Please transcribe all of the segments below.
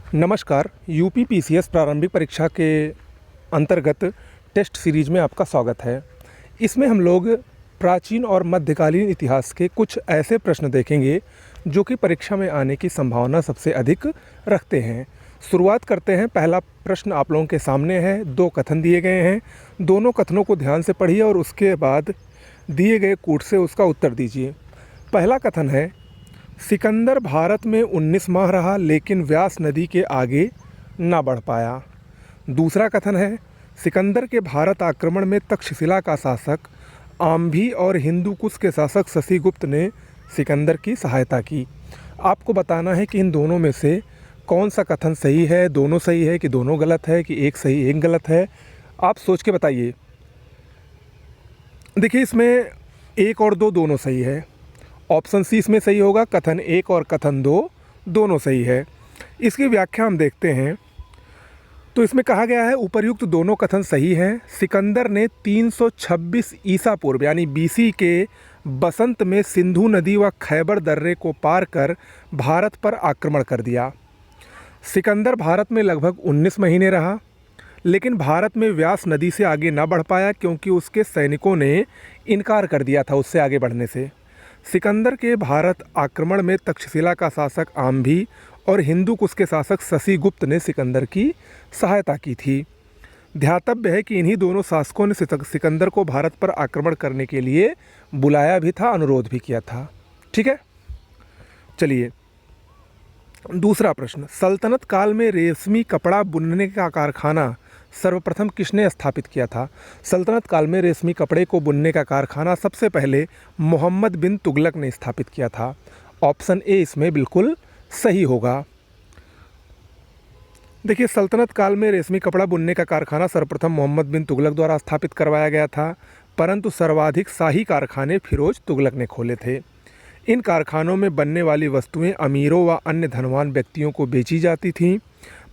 नमस्कार। UP PCS प्रारंभिक परीक्षा के अंतर्गत टेस्ट सीरीज में आपका स्वागत है। इसमें हम लोग प्राचीन और मध्यकालीन इतिहास के कुछ ऐसे प्रश्न देखेंगे जो कि परीक्षा में आने की संभावना सबसे अधिक रखते हैं। शुरुआत करते हैं। पहला प्रश्न आप लोगों के सामने है। 2 कथन दिए गए हैं। दोनों कथनों को ध्यान से पढ़िए और उसके बाद दिए गए कूट से उसका उत्तर दीजिए। पहला कथन है, सिकंदर भारत में 19 माह रहा लेकिन व्यास नदी के आगे ना बढ़ पाया। दूसरा कथन है, सिकंदर के भारत आक्रमण में तक्षशिला का शासक आम्भी और हिंदू कुश के शासक शशिगुप्त ने सिकंदर की सहायता की। आपको बताना है कि इन दोनों में से कौन सा कथन सही है, दोनों सही है कि दोनों गलत है, कि एक सही एक गलत है। आप सोच के बताइए। देखिए, इसमें 1 और 2 दोनों सही है। ऑप्शन सी इसमें सही होगा। कथन 1 और कथन 2 दोनों सही है। इसकी व्याख्या हम देखते हैं तो इसमें कहा गया है, उपर्युक्त दोनों कथन सही हैं। सिकंदर ने 326 ईसा पूर्व यानी बीसी के बसंत में सिंधु नदी व खैबर दर्रे को पार कर भारत पर आक्रमण कर दिया। सिकंदर भारत में लगभग 19 महीने रहा लेकिन भारत में व्यास नदी से आगे ना बढ़ पाया क्योंकि उसके सैनिकों ने इनकार कर दिया था उससे आगे बढ़ने से। सिकंदर के भारत आक्रमण में तक्षशिला का शासक आम्भी और हिंदू कुश के शासक शशिगुप्त ने सिकंदर की सहायता की थी। ध्यातव्य है कि इन्हीं दोनों शासकों ने सिकंदर को भारत पर आक्रमण करने के लिए बुलाया भी था, अनुरोध भी किया था। ठीक है, चलिए दूसरा प्रश्न, सल्तनत काल में रेशमी कपड़ा बुनने का कारखाना सर्वप्रथम किसने स्थापित किया था? सल्तनत काल में रेशमी कपड़े को बुनने का कारखाना सबसे पहले मोहम्मद बिन तुगलक ने स्थापित किया था। ऑप्शन ए इसमें बिल्कुल सही होगा। देखिए, सल्तनत काल में रेशमी कपड़ा बुनने का कारखाना सर्वप्रथम मोहम्मद बिन तुगलक द्वारा स्थापित करवाया गया था, परंतु सर्वाधिक शाही कारखाने फिरोज तुगलक ने खोले थे। इन कारखानों में बनने वाली वस्तुएं अमीरों व अन्य धनवान व्यक्तियों को बेची जाती थीं।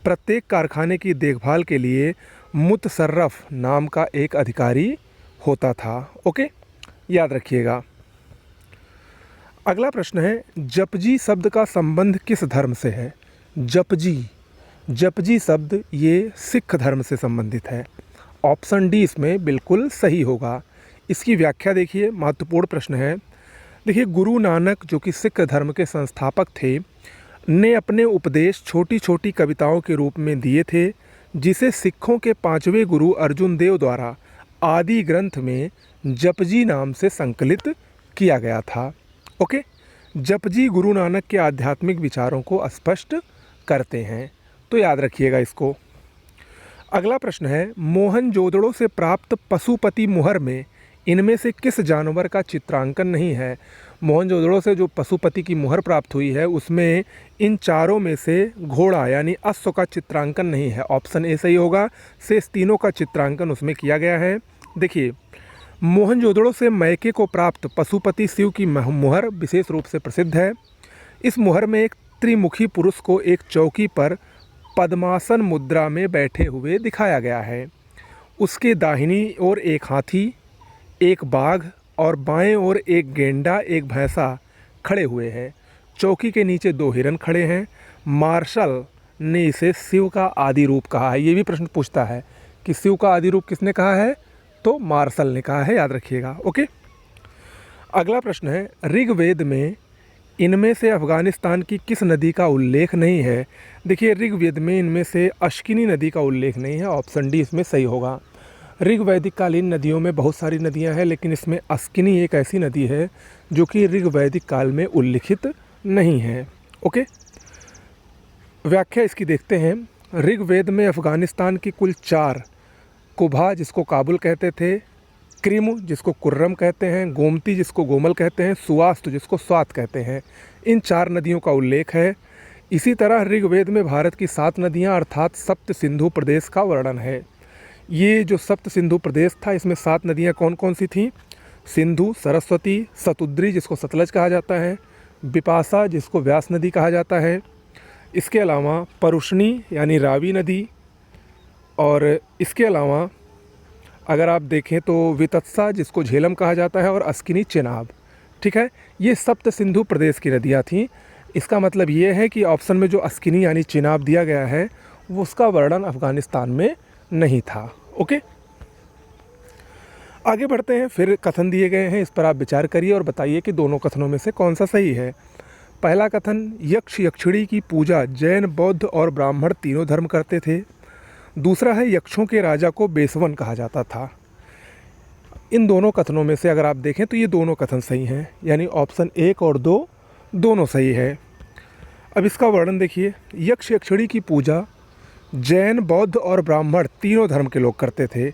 प्रत्येक कारखाने की देखभाल के लिए मुतसर्रफ नाम का एक अधिकारी होता था। ओके, याद रखिएगा। अगला प्रश्न है, जपजी शब्द का संबंध किस धर्म से है? जपजी शब्द ये सिख धर्म से संबंधित है। ऑप्शन डी इसमें बिल्कुल सही होगा। इसकी व्याख्या देखिए, महत्वपूर्ण प्रश्न है। देखिए, गुरु नानक जो कि सिख धर्म के संस्थापक थे ने अपने उपदेश छोटी छोटी कविताओं के रूप में दिए थे, जिसे सिखों के 5वें गुरु अर्जुन देव द्वारा आदि ग्रंथ में जपजी नाम से संकलित किया गया था। ओके, जपजी गुरु नानक के आध्यात्मिक विचारों को स्पष्ट करते हैं, तो याद रखिएगा इसको। अगला प्रश्न है, मोहनजोदड़ो से प्राप्त पशुपति मुहर में इनमें से किस जानवर का चित्रांकन नहीं है? मोहनजोदड़ो से जो पशुपति की मुहर प्राप्त हुई है उसमें इन चारों में से घोड़ा यानी अश्व का चित्रांकन नहीं है। ऑप्शन ए सही होगा। शेष तीनों का चित्रांकन उसमें किया गया है। देखिए, मोहनजोदड़ो से मैके को प्राप्त पशुपति शिव की मुहर विशेष रूप से प्रसिद्ध है। इस मुहर में एक त्रिमुखी पुरुष को एक चौकी पर पद्मासन मुद्रा में बैठे हुए दिखाया गया है। उसके दाहिनी ओर एक हाथी, एक बाघ और बाएं ओर एक गेंडा, एक भैंसा खड़े हुए हैं। चौकी के नीचे 2 हिरन खड़े हैं। मार्शल ने इसे शिव का आदि रूप कहा है। ये भी प्रश्न पूछता है कि शिव का आदि रूप किसने कहा है, तो मार्शल ने कहा है, याद रखिएगा। ओके, अगला प्रश्न है, ऋग्वेद में इनमें से अफगानिस्तान की किस नदी का उल्लेख नहीं है? देखिए, ऋग्वेद में इनमें से अश्किनी नदी का उल्लेख नहीं है। ऑप्शन डी इसमें सही होगा। ऋग्वैदिक कालीन नदियों में बहुत सारी नदियां हैं लेकिन इसमें अस्किनी एक ऐसी नदी है जो कि ऋग्वैदिक काल में उल्लिखित नहीं है। ओके, व्याख्या इसकी देखते हैं। ऋग्वेद में अफगानिस्तान की कुल 4, कुभा जिसको काबुल कहते थे, क्रिम जिसको कुर्रम कहते हैं, गोमती जिसको गोमल कहते हैं, सुवास्तु जिसको स्वात कहते हैं, इन 4 नदियों का उल्लेख है। इसी तरह ऋग्वेद में भारत की 7 नदियाँ अर्थात सप्त सिंधु प्रदेश का वर्णन है। ये जो सप्त सिंधु प्रदेश था इसमें 7 नदियाँ कौन कौन सी थीं? सिंधु, सरस्वती, सतुद्री जिसको सतलज कहा जाता है, बिपाशा जिसको व्यास नदी कहा जाता है, इसके अलावा परुष्णी यानी रावी नदी, और इसके अलावा अगर आप देखें तो वितत्सा जिसको झेलम कहा जाता है, और अस्किनी चेनाब। ठीक है, ये सप्त सिंधु प्रदेश की नदियाँ थीं। इसका मतलब ये है कि ऑप्शन में जो अस्किनी यानी चिनाब दिया गया है वो उसका वर्णन अफ़गानिस्तान में नहीं था। ओके, आगे बढ़ते हैं। फिर कथन दिए गए हैं, इस पर आप विचार करिए और बताइए कि दोनों कथनों में से कौन सा सही है। पहला कथन, यक्ष यक्षिणी की पूजा जैन, बौद्ध और ब्राह्मण तीनों धर्म करते थे। दूसरा है, यक्षों के राजा को बेसवन कहा जाता था। इन दोनों कथनों में से अगर आप देखें तो ये दोनों कथन सही हैं, यानी ऑप्शन 1 और 2 दोनों सही है। अब इसका वर्णन देखिए। यक्ष यक्षिणी की पूजा जैन, बौद्ध और ब्राह्मण तीनों धर्म के लोग करते थे।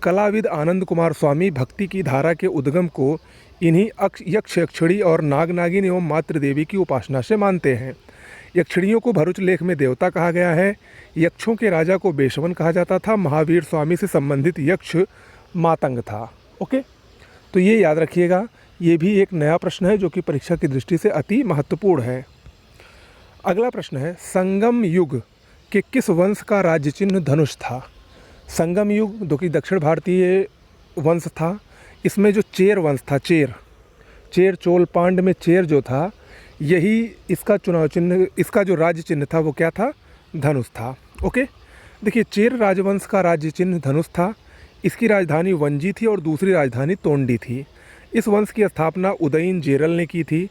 कलाविद आनंद कुमार स्वामी भक्ति की धारा के उद्गम को इन्हीं यक्ष यक्षिणी और नाग नागिन एवं मातृ देवी की उपासना से मानते हैं। यक्षिणियों को भरूच लेख में देवता कहा गया है। यक्षों के राजा को बेसवन कहा जाता था। महावीर स्वामी से संबंधित यक्ष मातंग था। ओके, तो ये याद रखिएगा, ये भी एक नया प्रश्न है जो कि परीक्षा की दृष्टि से अति महत्वपूर्ण है। अगला प्रश्न है, संगम युग के किस वंश का राज्य चिन्ह धनुष था? संगम युग जो कि दक्षिण भारतीय वंश था, इसमें जो चेर वंश था, चेर चोल पांड में चेर जो था, यही इसका चुनाव चिन्ह, इसका जो राज्य चिन्ह था वो क्या था? धनुष था। ओके, देखिए, चेर राजवंश का राज्य चिन्ह धनुष था। इसकी राजधानी वंजी थी और दूसरी राजधानी तोंडी थी। इस वंश की स्थापना उदयन जेरल ने की थी।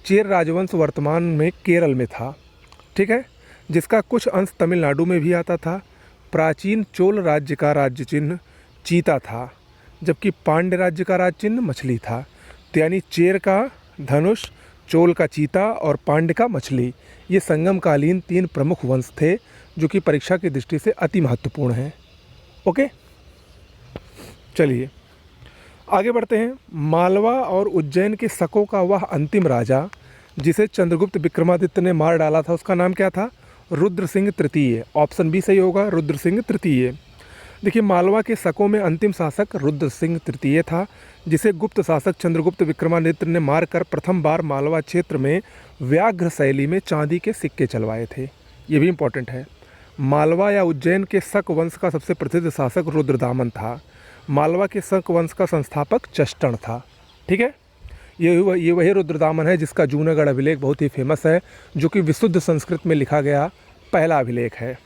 चेर राजवंश वर्तमान में केरल में था, ठीक है, जिसका कुछ अंश तमिलनाडु में भी आता था। प्राचीन चोल राज्य का राज्य चिन्ह चीता था, जबकि पांड्य राज्य का राज्य चिन्ह मछली था। तो यानी चेर का धनुष, चोल का चीता और पांड्य का मछली, ये संगमकालीन 3 प्रमुख वंश थे जो कि परीक्षा की दृष्टि से अति महत्वपूर्ण हैं। ओके, चलिए आगे बढ़ते हैं। मालवा और उज्जैन के शकों का वह अंतिम राजा जिसे चंद्रगुप्त विक्रमादित्य ने मार डाला था, उसका नाम क्या था? रुद्र सिंह तृतीय। ऑप्शन बी सही होगा, रुद्र सिंह तृतीय। देखिए, मालवा के शकों में अंतिम शासक रुद्र सिंह तृतीय था, जिसे गुप्त शासक चंद्रगुप्त विक्रमादित्य ने मारकर प्रथम बार मालवा क्षेत्र में व्याघ्र शैली में चांदी के सिक्के चलवाए थे। ये भी इम्पोर्टेंट है। मालवा या उज्जैन के शक वंश का सबसे प्रसिद्ध शासक रुद्रदामन था। मालवा के शक वंश का संस्थापक चष्टन था, ठीक है। ये वही रुद्रदामन है जिसका जूनागढ़ अभिलेख बहुत ही फेमस है, जो कि विशुद्ध संस्कृत में लिखा गया पहला अभिलेख है।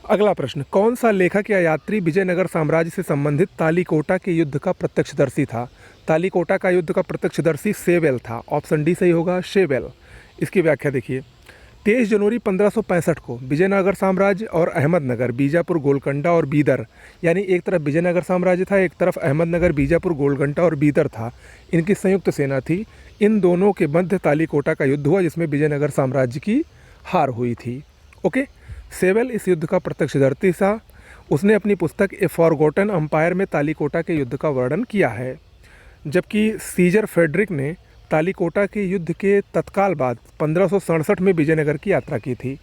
अगला प्रश्न, कौन सा लेखक या यात्री विजयनगर साम्राज्य से संबंधित तालीकोटा के युद्ध का प्रत्यक्षदर्शी था? तालीकोटा का युद्ध का प्रत्यक्षदर्शी शेवेल था। ऑप्शन डी सही होगा, शेवेल। इसकी व्याख्या देखिए। 23 जनवरी 1565 को विजयनगर साम्राज्य और अहमदनगर, बीजापुर, गोलकोंडा और बीदर, यानी एक तरफ विजयनगर साम्राज्य था, एक तरफ अहमदनगर, बीजापुर, गोलकोंडा और बीदर था, इनकी संयुक्त सेना थी। इन दोनों के मध्य तालीकोटा का युद्ध हुआ, जिसमें विजयनगर साम्राज्य की हार हुई थी। ओके, शेवेल इस युद्ध का प्रत्यक्षदर्शी था। उसने अपनी पुस्तक ए फॉरगॉटन एम्पायर में तालीकोटा के युद्ध का वर्णन किया है। जबकि सीजर फ्रेडरिक ने तालीकोटा के युद्ध के तत्काल बाद 1567 में विजयनगर की यात्रा की थी।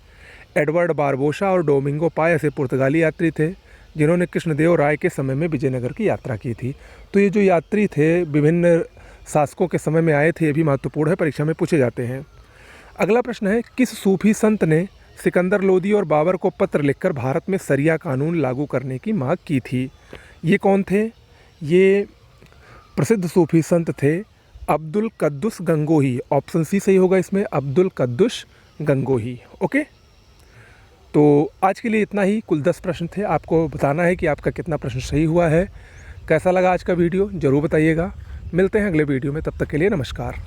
एडवर्ड बारबोसा और डोमिंगो पाय ऐसे पुर्तगाली यात्री थे जिन्होंने कृष्णदेव राय के समय में विजयनगर की यात्रा की थी। तो ये जो यात्री थे विभिन्न शासकों के समय में आए थे, ये भी महत्वपूर्ण है, परीक्षा में पूछे जाते हैं। अगला प्रश्न है, किस सूफी संत ने सिकंदर लोदी और बाबर को पत्र लिखकर भारत में शरिया कानून लागू करने की मांग की थी? ये कौन थे? ये प्रसिद्ध सूफी संत थे अब्दुल कद्दुस गंगोही। ऑप्शन सी सही होगा इसमें, अब्दुल कद्दुस गंगोही। ओके, तो आज के लिए इतना ही। कुल 10 प्रश्न थे। आपको बताना है कि आपका कितना प्रश्न सही हुआ है। कैसा लगा आज का वीडियो ज़रूर बताइएगा। मिलते हैं अगले वीडियो में, तब तक के लिए नमस्कार।